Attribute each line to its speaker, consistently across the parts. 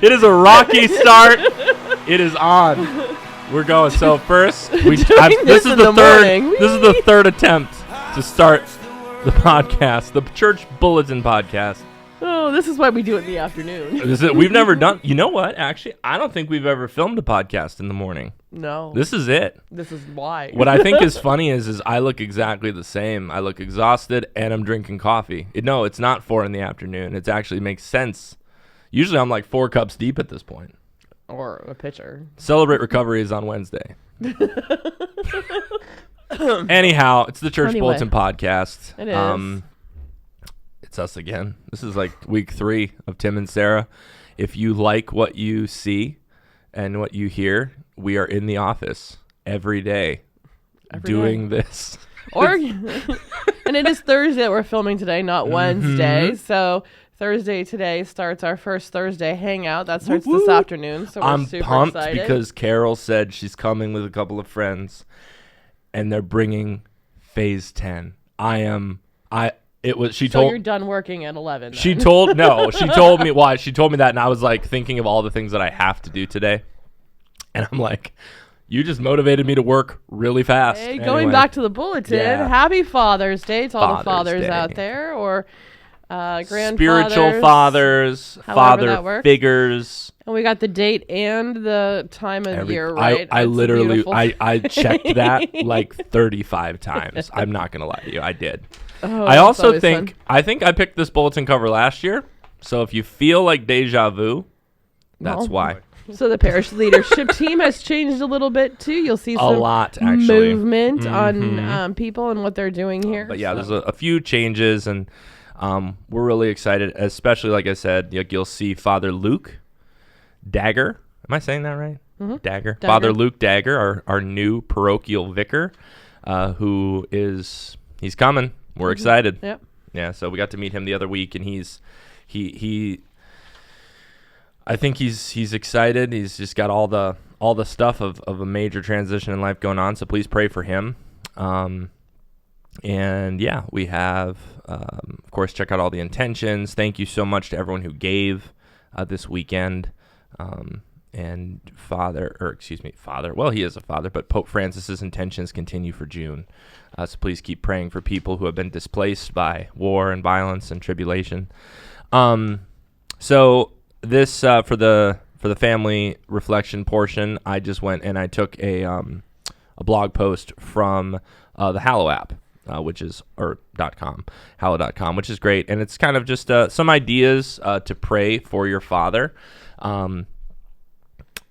Speaker 1: It is a rocky start. It is on. We're going. So first, this is the third attempt to start the podcast, the Church Bulletin podcast.
Speaker 2: Oh, this is why we do it in the afternoon.
Speaker 1: We've never done. You know what? Actually, I don't think we've ever filmed a podcast in the morning.
Speaker 2: No.
Speaker 1: This is it.
Speaker 2: This is why.
Speaker 1: What I think is funny is I look exactly the same. I look exhausted and I'm drinking coffee. No, it's not 4 in the afternoon. It actually makes sense. Usually I'm like 4 cups deep at this point.
Speaker 2: Or a pitcher.
Speaker 1: Celebrate Recovery is on Wednesday. Anyhow, it's the Church Bulletin podcast.
Speaker 2: It is.
Speaker 1: It's us again. This is like week 3 of Tim and Sarah. If you like what you see and what you hear, we are in the office every day doing this.
Speaker 2: And it is Thursday that we're filming today, not Wednesday. So Thursday today starts our first Thursday hangout. That starts this afternoon. So I'm super
Speaker 1: pumped
Speaker 2: excited.
Speaker 1: Because Carol said she's coming with a couple of friends, and they're bringing Phase 10.
Speaker 2: So you're done working at 11. Then.
Speaker 1: She told me why. She told me that, and I was like thinking of all the things that I have to do today, and I'm like, you just motivated me to work really fast.
Speaker 2: Hey, going back to the bulletin, Happy Father's Day to all the fathers
Speaker 1: Day
Speaker 2: out there, or grandfathers,
Speaker 1: spiritual fathers, father figures.
Speaker 2: And we got the date and the time of year right.
Speaker 1: I literally I checked that like 35 times. I'm not gonna lie to you, I did. I also think I picked this bulletin cover last year. So if you feel like deja vu, that's why.
Speaker 2: So the parish leadership team has changed a little bit too. You'll see some movement on people and what they're doing here.
Speaker 1: But yeah, there's a few changes, and we're really excited. Especially, like I said, you'll see Father Luke Dagger. Am I saying that right? Mm-hmm. Dagger. Father Luke Dagger, our new parochial vicar, he's coming. We're excited.
Speaker 2: Yep.
Speaker 1: Yeah. So we got to meet him the other week, and I think he's excited. He's just got all the stuff of a major transition in life going on. So please pray for him. And yeah, we have, of course, check out all the intentions. Thank you so much to everyone who gave this weekend. And Father, well, he is a father, but Pope Francis's intentions continue for June. So please keep praying for people who have been displaced by war and violence and tribulation. So this, for the family reflection portion, I just went and I took a blog post from the Hallow app, which is .com, hallow.com, which is great. And it's kind of just some ideas to pray for your father.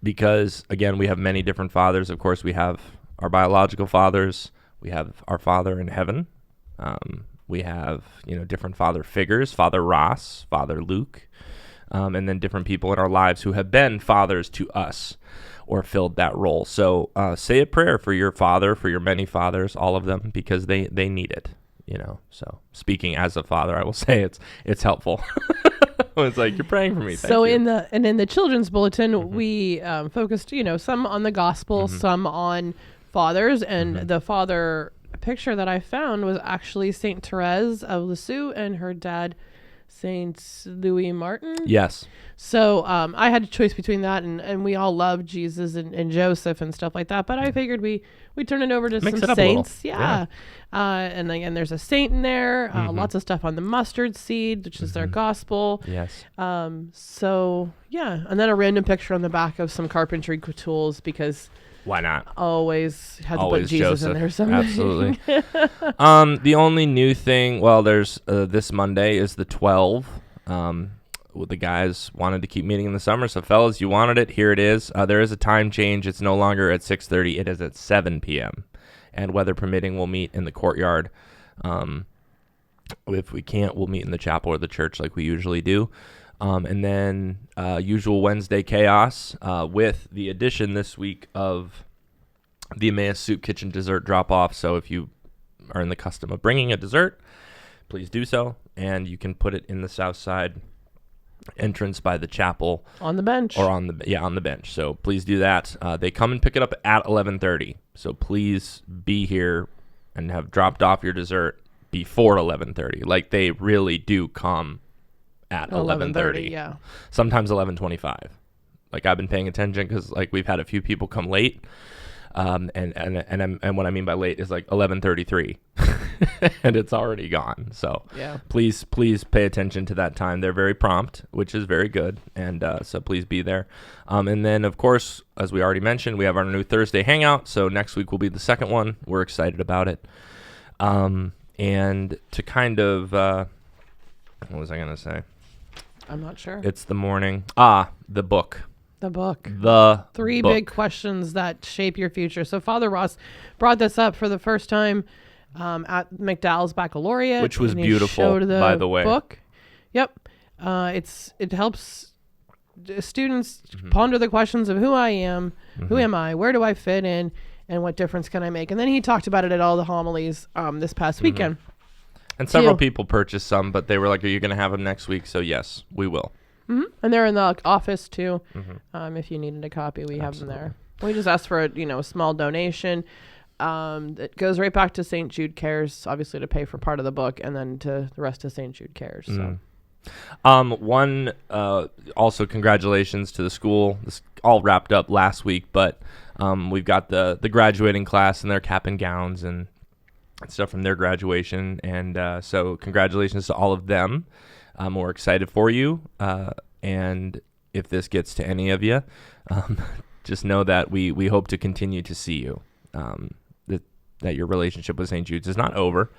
Speaker 1: Because again, we have many different fathers. Of course, we have our biological fathers. We have our Father in heaven. We have, different father figures, Father Ross, Father Luke, and then different people in our lives who have been fathers to us or filled that role. So say a prayer for your father, for your many fathers, all of them, because they need it, So speaking as a father, I will say it's helpful. It's like, you're praying for me. Thank you.
Speaker 2: in the children's bulletin, we focused, some on the gospel, some on fathers, and the father picture that I found was actually Saint Therese of Lisieux and her dad, Saint Louis Martin.
Speaker 1: Yes.
Speaker 2: So I had a choice between that and we all love Jesus and Joseph and stuff like that. But I figured we turn it over to some saints. Yeah. And again, there's a saint in there. Lots of stuff on the mustard seed, which is their gospel.
Speaker 1: Yes.
Speaker 2: So yeah, and then a random picture on the back of some carpentry tools because.
Speaker 1: Why not?
Speaker 2: Always had to put Jesus in there something.
Speaker 1: Absolutely. The only new thing, there's this Monday is the 12. The guys wanted to keep meeting in the summer, so fellas, you wanted it. Here it is. There is a time change. It's no longer at 6:30. It is at 7 p.m. And weather permitting, we'll meet in the courtyard. If we can't, we'll meet in the chapel or the church like we usually do. And then usual Wednesday chaos with the addition this week of the Emmaus Soup Kitchen dessert drop-off. So if you are in the custom of bringing a dessert, please do so. And you can put it in the south side entrance by the chapel.
Speaker 2: On the bench.
Speaker 1: Or on the bench. So please do that. They come and pick it up at 11:30. So please be here and have dropped off your dessert before 11:30. Like, they really do come at 11:30.
Speaker 2: Yeah.
Speaker 1: Sometimes 11:25. Like I've been paying attention because like we've had a few people come late. And what I mean by late is like 11:33 and it's already gone. So
Speaker 2: Yeah.
Speaker 1: please pay attention to that time. They're very prompt, which is very good. And so please be there. And then of course, as we already mentioned, we have our new Thursday hangout. So next week will be the second one. We're excited about it. And to kind of, what was I going to say?
Speaker 2: I'm not sure.
Speaker 1: It's the morning. The book.
Speaker 2: The book.
Speaker 1: The
Speaker 2: Three
Speaker 1: book.
Speaker 2: big questions that shape your future. So Father Ross brought this up for the first time at McDowell's Baccalaureate,
Speaker 1: Which was
Speaker 2: and he
Speaker 1: beautiful,
Speaker 2: showed
Speaker 1: by the way.
Speaker 2: Book. Yep. It helps students ponder the questions of who I am, who am I, where do I fit in, and what difference can I make. And then he talked about it at all the homilies this past weekend.
Speaker 1: And several people purchased some, but they were like, are you going to have them next week? So yes, we will.
Speaker 2: And they're in the office too. If you needed a copy, we have them there. We just asked for a small donation. That goes right back to St. Jude Cares, obviously to pay for part of the book, and then to the rest of St. Jude Cares. So.
Speaker 1: Also congratulations to the school. This all wrapped up last week, but we've got the graduating class and their cap and gowns and stuff from their graduation, and so congratulations to all of them. We're excited for you, and if this gets to any of you, just know that we hope to continue to see you, that your relationship with St. Jude's is not over,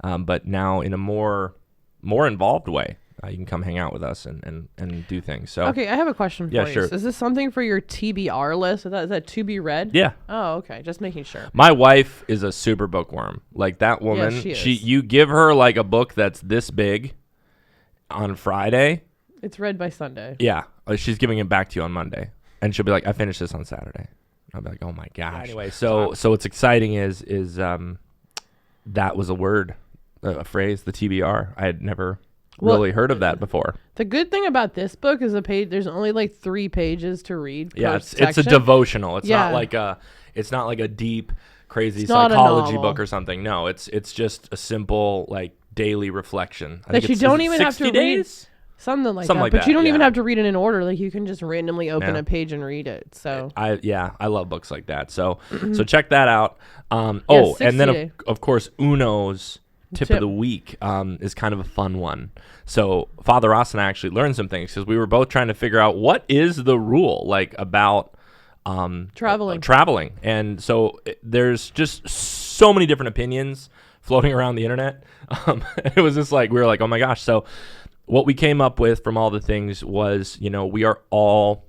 Speaker 1: but now in a more involved way. You can come hang out with us and do things. So
Speaker 2: okay, I have a question for you.
Speaker 1: Sure.
Speaker 2: Is this something for your TBR list? Is that to be read?
Speaker 1: Yeah.
Speaker 2: Oh, okay. Just making sure.
Speaker 1: My wife is a super bookworm. Like that woman,
Speaker 2: Yeah, she is.
Speaker 1: You give her like a book that's this big on Friday.
Speaker 2: It's read by Sunday.
Speaker 1: Yeah. She's giving it back to you on Monday. And she'll be like, I finished this on Saturday. I'll be like, oh my gosh. Anyway, so what's exciting is that was a word, a phrase, the TBR. I had never really heard of that before.
Speaker 2: The good thing about this book is there's only like 3 pages to read.
Speaker 1: Yeah,
Speaker 2: per
Speaker 1: it's a devotional. It's not like a deep, crazy psychology book or something. No, it's just a simple like daily reflection.
Speaker 2: That you don't even have to read. Something like that. But you don't even have to read it in order. Like you can just randomly open a page and read it. So
Speaker 1: I love books like that. So check that out. And then of course Uno's tip of the week is kind of a fun one. So Father Ross and I actually learned some things because we were both trying to figure out what is the rule like about traveling. And so there's just so many different opinions floating around the internet. It was just like, we were like, oh my gosh. So what we came up with from all the things was, we are all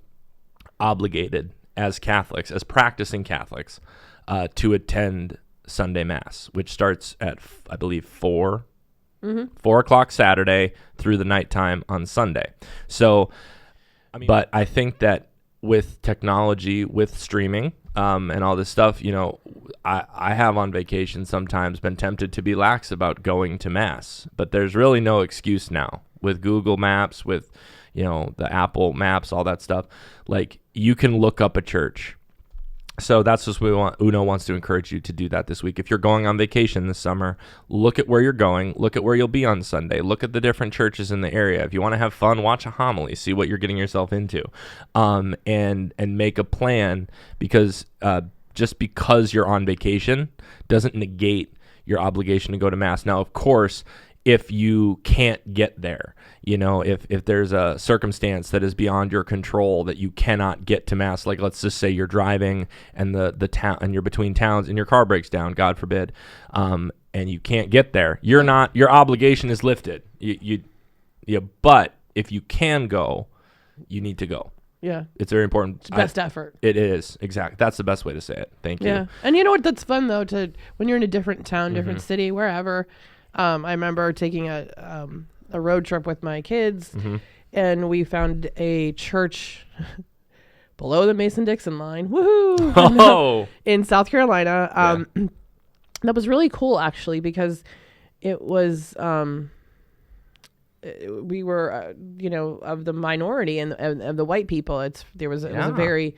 Speaker 1: obligated as Catholics, as practicing Catholics, to attend Sunday Mass, which starts at, I believe, 4 o'clock Saturday through the nighttime on Sunday. So, but I think that with technology, with streaming, and all this stuff, I have on vacation sometimes been tempted to be lax about going to Mass, but there's really no excuse now with Google Maps, with, the Apple Maps, all that stuff. Like you can look up a church. So that's just what we want. Uno wants to encourage you to do that this week. If you're going on vacation this summer, look at where you're going. Look at where you'll be on Sunday. Look at the different churches in the area. If you want to have fun, watch a homily. See what you're getting yourself into, and make a plan, because just because you're on vacation doesn't negate your obligation to go to Mass. Now, of course, if you can't get there, if there's a circumstance that is beyond your control that you cannot get to Mass, like let's just say you're driving and the town and you're between towns and your car breaks down, God forbid, and you can't get there, your obligation is lifted. But if you can go, you need to go.
Speaker 2: Yeah.
Speaker 1: It's very important.
Speaker 2: It's best effort.
Speaker 1: It is. Exactly. That's the best way to say it. Thank you.
Speaker 2: Yeah. And you know what? That's fun though, when you're in a different town, different city, wherever. I remember taking a road trip with my kids, and we found a church below the Mason-Dixon line. Woohoo!
Speaker 1: Oh.
Speaker 2: In South Carolina. That was really cool, actually, because it was we were of the minority and of the white people. It was a very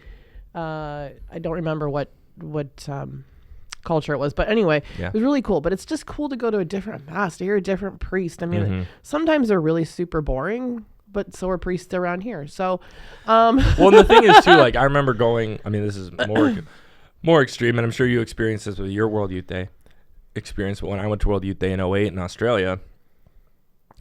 Speaker 2: I don't remember what culture it was, but anyway, it was really cool. But it's just cool to go to a different Mass, to hear a different priest. I mean, sometimes they're really super boring, but so are priests around here. So,
Speaker 1: Well, and the thing is too, like I remember going. I mean, this is more extreme, and I'm sure you experienced this with your World Youth Day experience. But when I went to World Youth Day in '08 in Australia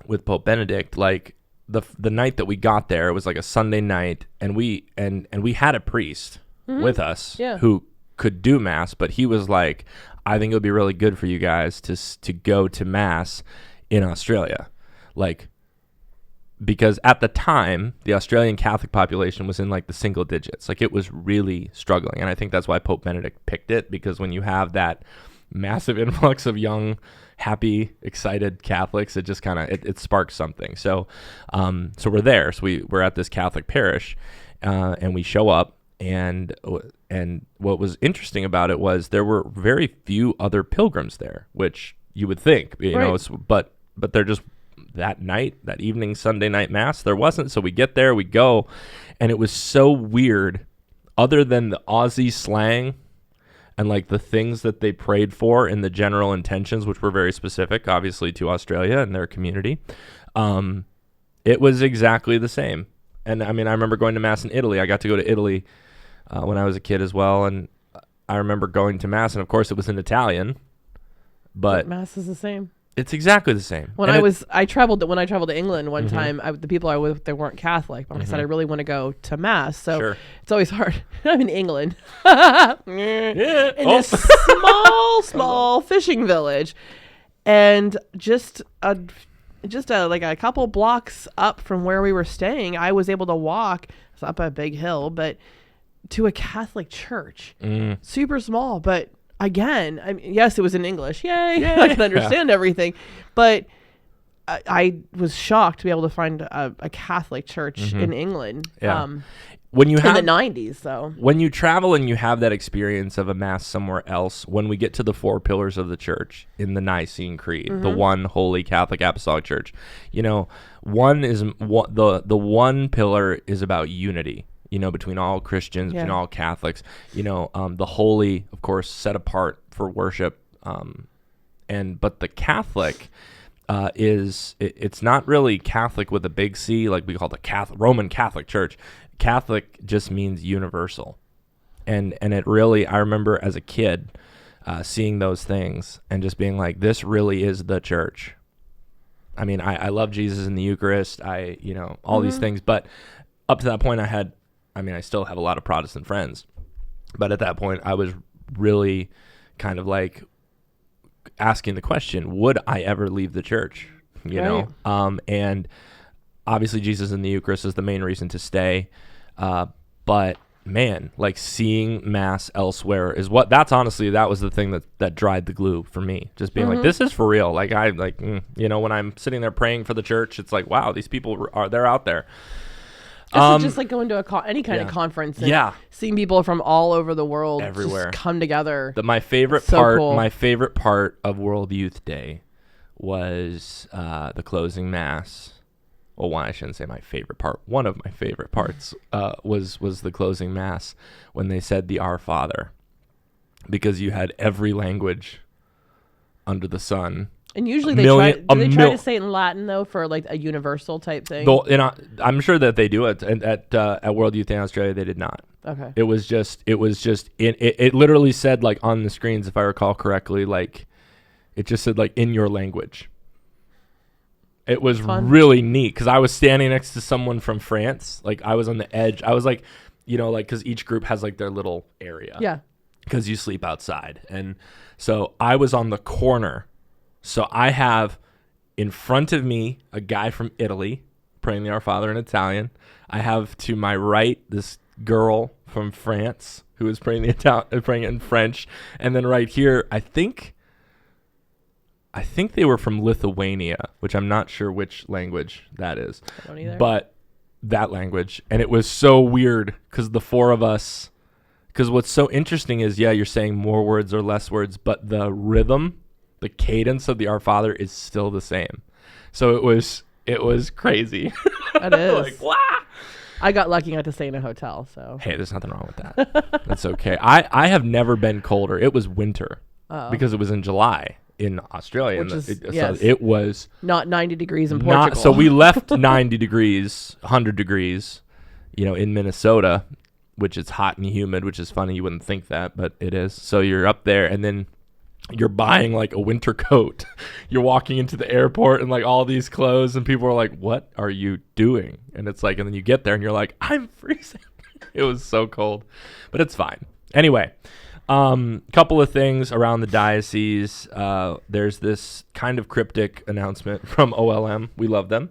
Speaker 1: with Pope Benedict, like the night that we got there, it was like a Sunday night, and we had a priest with us who could do mass, but he was like, I think it would be really good for you guys to go to mass in Australia, like, because at the time the Australian Catholic population was in like the single digits, like it was really struggling, and I think that's why Pope Benedict picked it, because when you have that massive influx of young, happy, excited Catholics, it just kind of it sparks something. So we're there, so we're at this Catholic parish, and we show up, and what was interesting about it was there were very few other pilgrims there, which you would think, you know, but they're just that night, that evening Sunday night mass, there wasn't. So we get there, we go, and it was so weird, other than the Aussie slang and like the things that they prayed for in the general intentions, which were very specific, obviously, to Australia and their community. It was exactly the same. And I mean, I remember going to mass in Italy. I got to go to Italy when I was a kid as well, and I remember going to mass, and of course it was in Italian, but
Speaker 2: mass is the same.
Speaker 1: It's exactly the same.
Speaker 2: When I traveled to England one time, the people I was with, they weren't Catholic, but I said I really want to go to mass, so it's always hard. I'm in England, in this small fishing village, and just like a couple blocks up from where we were staying, I was able to walk. It's up a big hill, but to a Catholic church, super small, but. Again, I mean, yes, it was in English. Yay. I can understand everything. But I was shocked to be able to find a Catholic church in England
Speaker 1: when you have,
Speaker 2: in the 90s. So
Speaker 1: when you travel and you have that experience of a mass somewhere else, when we get to the four pillars of the church in the Nicene Creed, the one holy Catholic Apostolic Church, you know, the one pillar is about unity. You know, between all Christians, between all Catholics, you know, the holy, of course, set apart for worship. But the Catholic it's not really Catholic with a big C, like we call the Roman Catholic Church. Catholic just means universal. And it really, I remember as a kid seeing those things and just being like, this really is the church. I mean, I love Jesus in the Eucharist, all these things. But up to that point, I still have a lot of Protestant friends, but at that point I was really kind of like asking the question, would I ever leave the church? You know? And obviously Jesus in the Eucharist is the main reason to stay. But man, like seeing mass elsewhere that was the thing that dried the glue for me. Just being like, this is for real. Like when I'm sitting there praying for the church, it's like, wow, these people they're out there.
Speaker 2: This is just like going to any kind of conference and seeing people from all over the world everywhere just come together.
Speaker 1: My favorite part of World Youth Day was the closing mass. Well, I shouldn't say my favorite part. One of my favorite parts was the closing mass when they said the Our Father, because you had every language under the sun. And usually they try to say it in Latin though for like a universal type thing. I'm sure that they do it at World Youth Day in Australia. They did not. Okay. It was just it literally said like on the screens, if I recall correctly, like it just said like in your language. It was really neat because I was standing next to someone from France. Like I was on the edge. I was like, because each group has like their little area. Yeah. Because you sleep outside, and so I was on the corner. So I have in front of me a guy from Italy praying the Our Father in Italian. I have to my right this girl from France who is praying praying it in French, and then right here, I think they were from Lithuania, which I'm not sure which language that is. I don't either. But that language, and it was so weird because the four of us. Because what's so interesting is, you're saying more words or less words, but the rhythm. The cadence of the Our Father is still the same. So it was crazy. It is. Like, wow.
Speaker 2: I got lucky not to stay in a hotel. So
Speaker 1: hey, there's nothing wrong with that. That's okay. I have never been colder. It was winter because it was in July. in Australia.
Speaker 2: Which is,
Speaker 1: So
Speaker 2: yes.
Speaker 1: it was
Speaker 2: not 90 degrees in Portugal.
Speaker 1: so we left 90 degrees, 100 degrees, in Minnesota, which is hot and humid, which is funny. You wouldn't think that, but it is. So you're up there, and then you're buying like a winter coat. You're walking into the airport and like all these clothes, and people are like, "What are you doing?" And it's like, and then you get there and you're like, "I'm freezing." It was so cold, but it's fine. Anyway, couple of things around the diocese. There's this kind of cryptic announcement from OLM. We love them.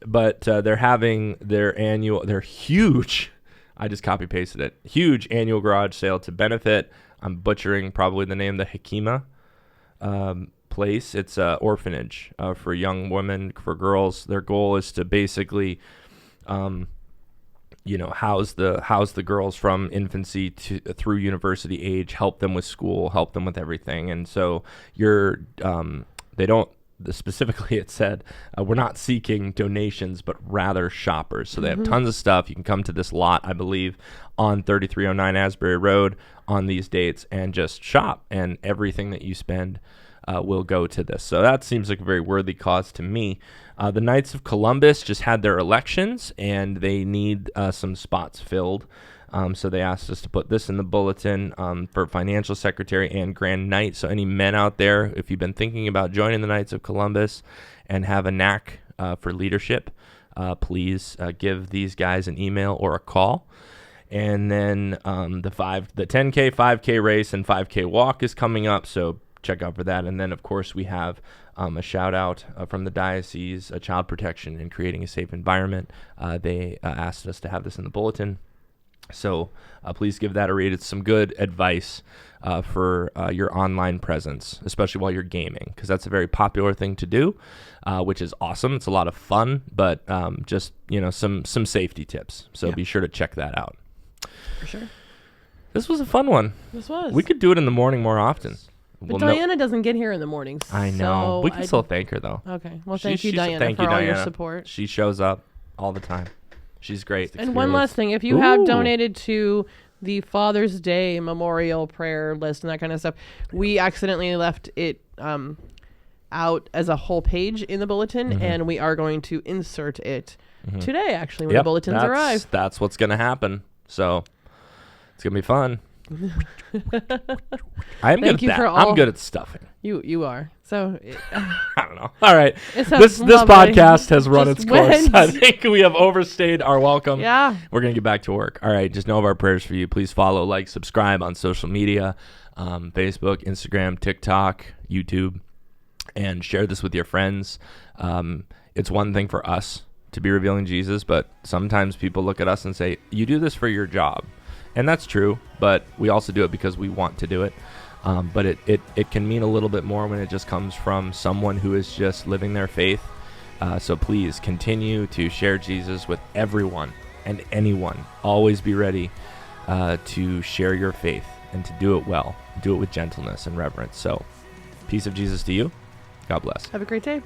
Speaker 1: But they're having their huge, I just copy pasted it, huge annual garage sale to benefit, I'm butchering probably the name, the Hekima place. It's an orphanage for young women, for girls. Their goal is to basically, house the girls from infancy through university age, help them with school, help them with everything. And so specifically it said, we're not seeking donations, but rather shoppers. So they have tons of stuff. You can come to this lot, I believe, on 3309 Asbury Road on these dates and just shop. And everything that you spend will go to this. So that seems like a very worthy cause to me. The Knights of Columbus just had their elections, and they need some spots filled. So they asked us to put this in the bulletin for financial secretary and grand knight. So any men out there, if you've been thinking about joining the Knights of Columbus and have a knack for leadership, please give these guys an email or a call. And then the 10K, 5K race and 5K walk is coming up. So check out for that. And then, of course, we have a shout out from the diocese, Child Protection and Creating a Safe Environment. They asked us to have this in the bulletin. So please give that a read. It's some good advice for your online presence, especially while you're gaming, because that's a very popular thing to do, which is awesome. It's a lot of fun, but just, some safety tips. So be sure to check that out.
Speaker 2: For sure.
Speaker 1: This was a fun one.
Speaker 2: This was.
Speaker 1: We could do it in the morning more often.
Speaker 2: But Diana doesn't get here in the mornings.
Speaker 1: I know. We can still thank her, though.
Speaker 2: Okay. Well, thank you, Diana, for all your support.
Speaker 1: She shows up all the time. She's great.
Speaker 2: And one last thing. If you have donated to the Father's Day memorial prayer list and that kind of stuff, we accidentally left it out as a whole page in the bulletin, and we are going to insert it today, actually, when the bulletins arrive.
Speaker 1: That's what's going to happen. So it's going to be fun. I'm good at that. I'm good at stuffing.
Speaker 2: You are. So
Speaker 1: I don't know. All right. This podcast has run its course. I think we have overstayed our welcome.
Speaker 2: Yeah.
Speaker 1: We're going to get back to work. All right. Just know of our prayers for you. Please follow, like, subscribe on social media, Facebook, Instagram, TikTok, YouTube, and share this with your friends. It's one thing for us to be revealing Jesus, but sometimes people look at us and say, you do this for your job. And that's true, but we also do it because we want to do it. But it can mean a little bit more when it just comes from someone who is just living their faith. So please continue to share Jesus with everyone and anyone. Always be ready to share your faith and to do it well. Do it with gentleness and reverence. So peace of Jesus to you. God bless.
Speaker 2: Have a great day.